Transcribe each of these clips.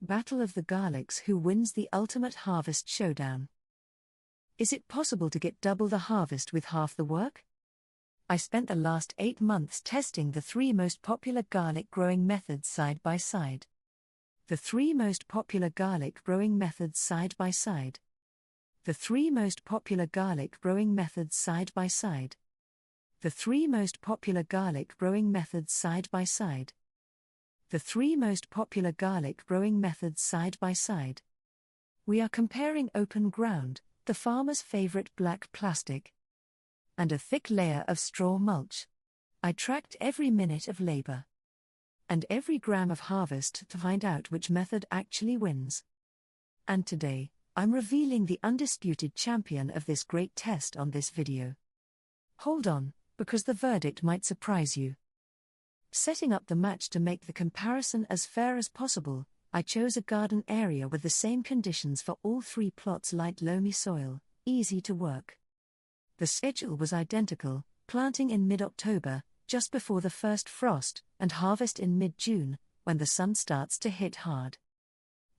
Battle of the Garlics: who wins the ultimate harvest showdown? Is it possible to get double the harvest with half the work? I spent the last 8 months testing the 3 most popular garlic growing methods side by side. The 3 most popular garlic growing methods side by side. The 3 most popular garlic growing methods side by side. The 3 most popular garlic growing methods side by side. The 3 most popular garlic growing methods side by side. We are comparing open ground, the farmer's favorite black plastic, and a thick layer of straw mulch. I tracked every minute of labor and every gram of harvest to find out which method actually wins. And today, I'm revealing the undisputed champion of this great test on this video. Hold on, because the verdict might surprise you. Setting up the match to make the comparison as fair as possible, I chose a garden area with the same conditions for all 3 plots: light loamy soil, easy to work. The schedule was identical: planting in mid-October, just before the first frost, and harvest in mid-June, when the sun starts to hit hard.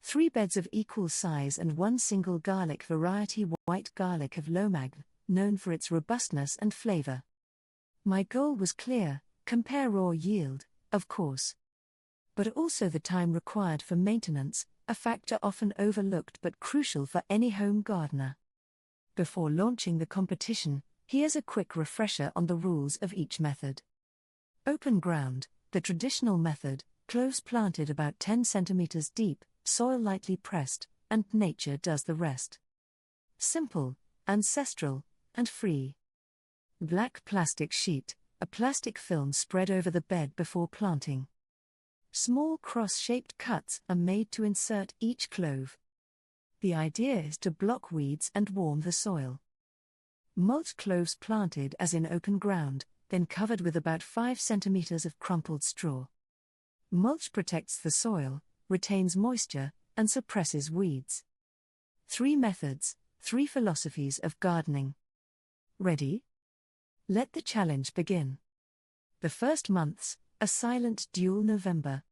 3 beds of equal size and 1 single garlic variety: white garlic of Lomag, known for its robustness and flavor. My goal was clear: compare raw yield, of course, but also the time required for maintenance, a factor often overlooked but crucial for any home gardener. Before launching the competition, here's a quick refresher on the rules of each method. Open ground, the traditional method: cloves planted about 10 centimeters deep, soil lightly pressed, and nature does the rest. Simple, ancestral, and free. Black plastic sheet, a plastic film spread over the bed before planting. Small cross-shaped cuts are made to insert each clove. The idea is to block weeds and warm the soil. Mulch: cloves planted as in open ground, then covered with about 5 centimeters of crumpled straw. Mulch protects the soil, retains moisture, and suppresses weeds. 3 methods, 3 philosophies of gardening. Ready? Let the challenge begin. The first months, a silent dual November.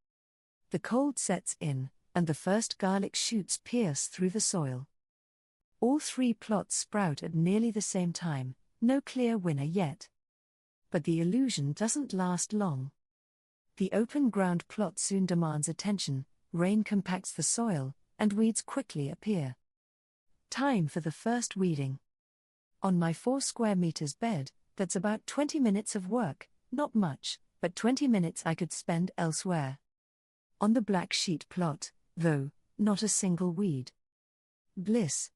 The cold sets in, and the first garlic shoots pierce through the soil. All 3 plots sprout at nearly the same time, no clear winner yet. But the illusion doesn't last long. The open ground plot soon demands attention: rain compacts the soil, and weeds quickly appear. Time for the first weeding. On my 4 square meters bed, that's about 20 minutes of work, not much, but 20 minutes I could spend elsewhere. On the black sheet plot, though, not a single weed. Bliss.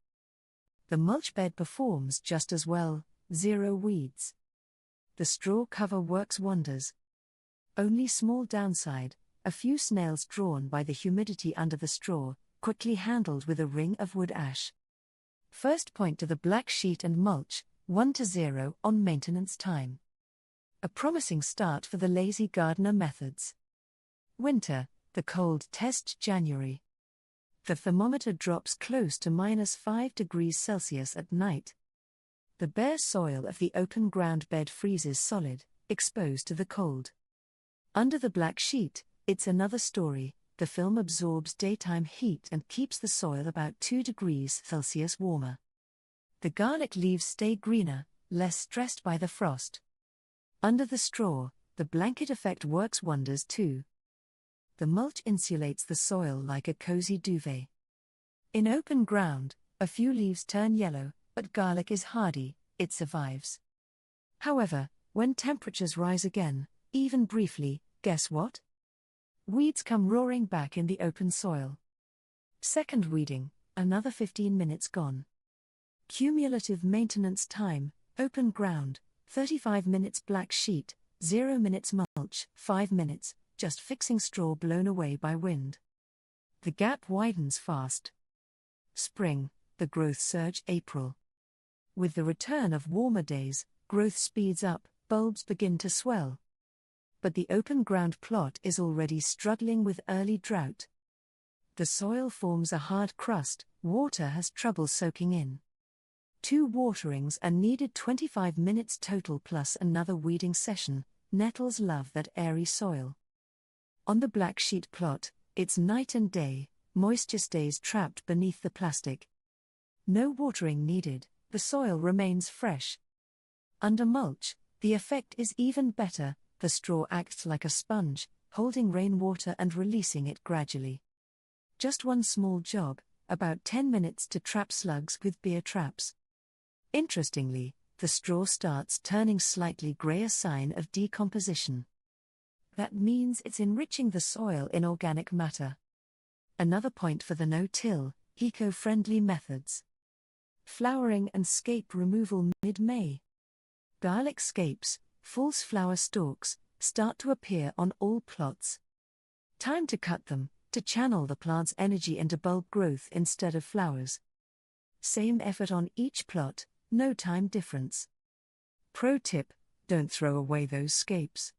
The mulch bed performs just as well: 0 weeds. The straw cover works wonders. Only small downside: a few snails drawn by the humidity under the straw, quickly handled with a ring of wood ash. First point to the black sheet and mulch: 1-0 on maintenance time. A promising start for the lazy gardener methods. Winter, the cold test: January. The thermometer drops close to -5 degrees Celsius at night. The bare soil of the open ground bed freezes solid, exposed to the cold. Under the black sheet, it's another story: the film absorbs daytime heat and keeps the soil about 2 degrees Celsius warmer. The garlic leaves stay greener, less stressed by the frost. Under the straw, the blanket effect works wonders too. The mulch insulates the soil like a cozy duvet. In open ground, a few leaves turn yellow, but garlic is hardy, it survives. However, when temperatures rise again, even briefly, guess what? Weeds come roaring back in the open soil. Second weeding, another 15 minutes gone. Cumulative maintenance time: open ground, 35 minutes; black sheet, 0 minutes; mulch, 5 minutes, just fixing straw blown away by wind. The gap widens fast. Spring, the growth surge: April. With the return of warmer days, growth speeds up, bulbs begin to swell. But the open ground plot is already struggling with early drought. The soil forms a hard crust, water has trouble soaking in. 2 waterings are needed: 25 minutes total plus another weeding session. Nettles love that airy soil. On the black sheet plot, it's night and day: moisture stays trapped beneath the plastic. No watering needed, the soil remains fresh. Under mulch, the effect is even better, the straw acts like a sponge, holding rainwater and releasing it gradually. Just one small job, about 10 minutes to trap slugs with beer traps. Interestingly, the straw starts turning slightly grey, a sign of decomposition. That means it's enriching the soil in organic matter. Another point for the no-till, eco-friendly methods. Flowering and scape removal mid-May. Garlic scapes, false flower stalks, start to appear on all plots. Time to cut them, to channel the plant's energy into bulb growth instead of flowers. Same effort on each plot, no time difference. Pro tip: don't throw away those scapes.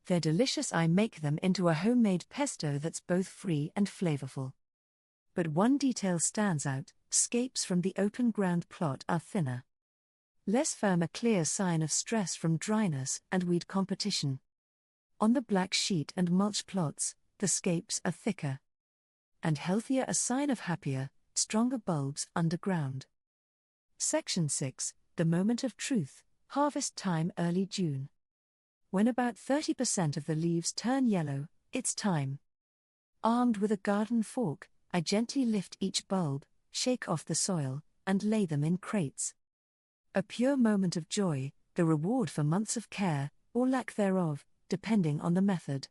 They're delicious. I make them into a homemade pesto that's both free and flavorful. But one detail stands out: scapes from the open ground plot are thinner. Less firm, a clear sign of stress from dryness and weed competition. On the black sheet and mulch plots, the scapes are thicker and healthier, a sign of happier, stronger bulbs underground. Section 6, the moment of truth, harvest time early June. When about 30% of the leaves turn yellow, it's time. Armed with a garden fork, I gently lift each bulb, shake off the soil, and lay them in crates. A pure moment of joy, the reward for months of care, or lack thereof, depending on the method.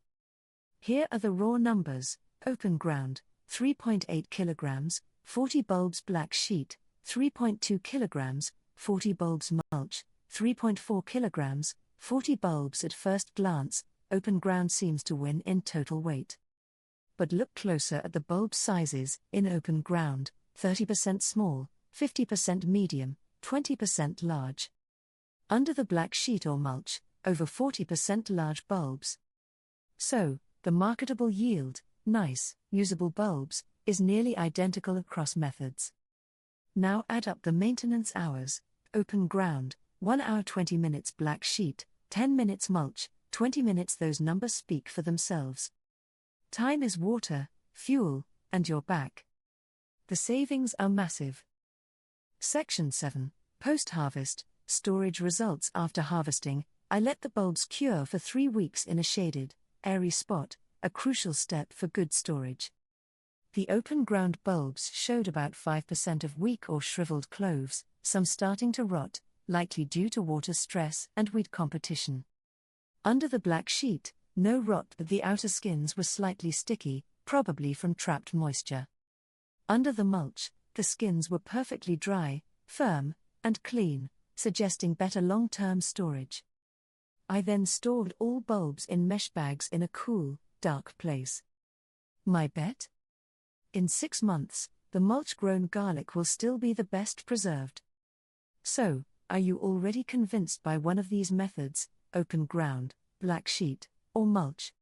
Here are the raw numbers: open ground, 3.8 kilograms, 40 bulbs; black sheet, 3.2 kilograms, 40 bulbs; mulch, 3.4 kilograms, 40 bulbs. At first glance, open ground seems to win in total weight. But look closer at the bulb sizes. In open ground, 30% small, 50% medium, 20% large. Under the black sheet or mulch, over 40% large bulbs. So, the marketable yield, nice, usable bulbs, is nearly identical across methods. Now add up the maintenance hours: open ground, 1 hour 20 minutes; black sheet, 10 minutes; mulch, 20 minutes. Those numbers speak for themselves. Time is water, fuel, and you're back. The savings are massive. Section 7, post-harvest, storage results. After harvesting, I let the bulbs cure for 3 weeks in a shaded, airy spot, a crucial step for good storage. The open ground bulbs showed about 5% of weak or shriveled cloves, some starting to rot, likely due to water stress and weed competition. Under the black sheet, no rot, but the outer skins were slightly sticky, probably from trapped moisture. Under the mulch, the skins were perfectly dry, firm, and clean, suggesting better long-term storage. I then stored all bulbs in mesh bags in a cool, dark place. My bet? In 6 months, the mulch-grown garlic will still be the best preserved. So, are you already convinced by one of these methods: open ground, black sheet, or mulch?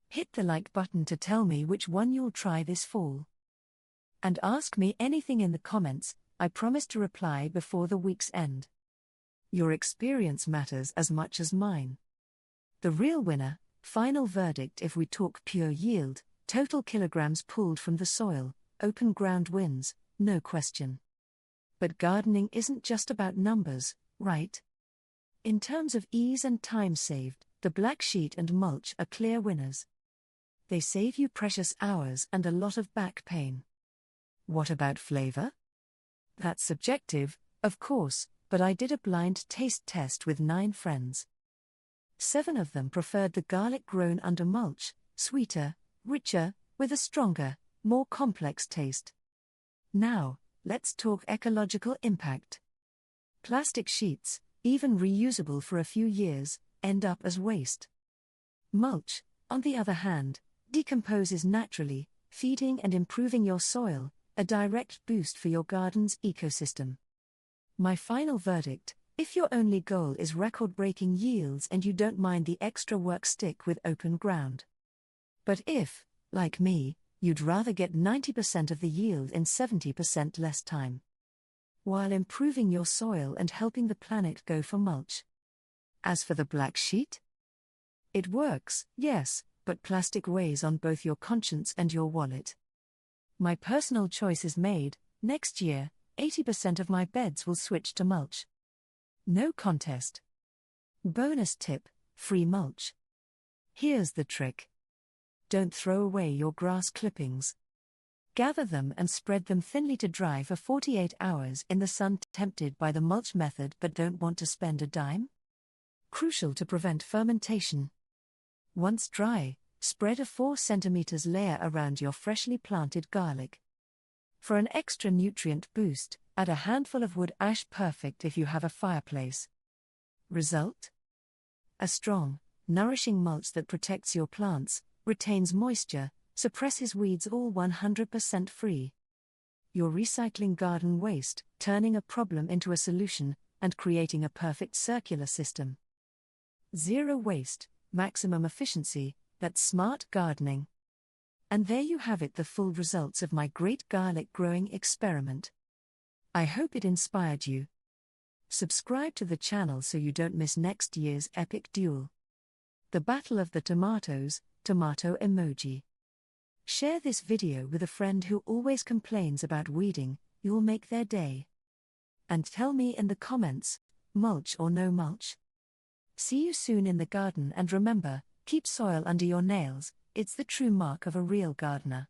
Hit the like button to tell me which one you'll try this fall. And ask me anything in the comments. I promise to reply before the week's end. Your experience matters as much as mine. The real winner, final verdict: if we talk pure yield, total kilograms pulled from the soil, open ground wins, no question. But gardening isn't just about numbers, right? In terms of ease and time saved, the black sheet and mulch are clear winners. They save you precious hours and a lot of back pain. What about flavor? That's subjective, of course, but I did a blind taste test with 9 friends. 7 of them preferred the garlic grown under mulch, sweeter, richer, with a stronger, more complex taste. Now, let's talk ecological impact. Plastic sheets, even reusable for a few years, end up as waste. Mulch, on the other hand, decomposes naturally, feeding and improving your soil, a direct boost for your garden's ecosystem. My final verdict: if your only goal is record-breaking yields and you don't mind the extra work, stick with open ground. But if, like me, you'd rather get 90% of the yield in 70% less time, while improving your soil and helping the planet, go for mulch. As for the black sheet, it works, yes, but plastic weighs on both your conscience and your wallet. My personal choice is made. Next year, 80% of my beds will switch to mulch. No contest. Bonus tip: free mulch. Here's the trick. Don't throw away your grass clippings. Gather them and spread them thinly to dry for 48 hours in the sun. Tempted by the mulch method but don't want to spend a dime? Crucial to prevent fermentation. Once dry, spread a 4 cm layer around your freshly planted garlic. For an extra nutrient boost, add a handful of wood ash, perfect if you have a fireplace. Result? A strong, nourishing mulch that protects your plants, retains moisture, suppresses weeds, all 100% free. You're recycling garden waste, turning a problem into a solution, and creating a perfect circular system. Zero waste, maximum efficiency, that's smart gardening. And there you have it, the full results of my great garlic growing experiment. I hope it inspired you. Subscribe to the channel so you don't miss next year's epic duel. The Battle of the Tomatoes, tomato emoji. Share this video with a friend who always complains about weeding, you'll make their day. And tell me in the comments, mulch or no mulch? See you soon in the garden, and remember, keep soil under your nails, it's the true mark of a real gardener.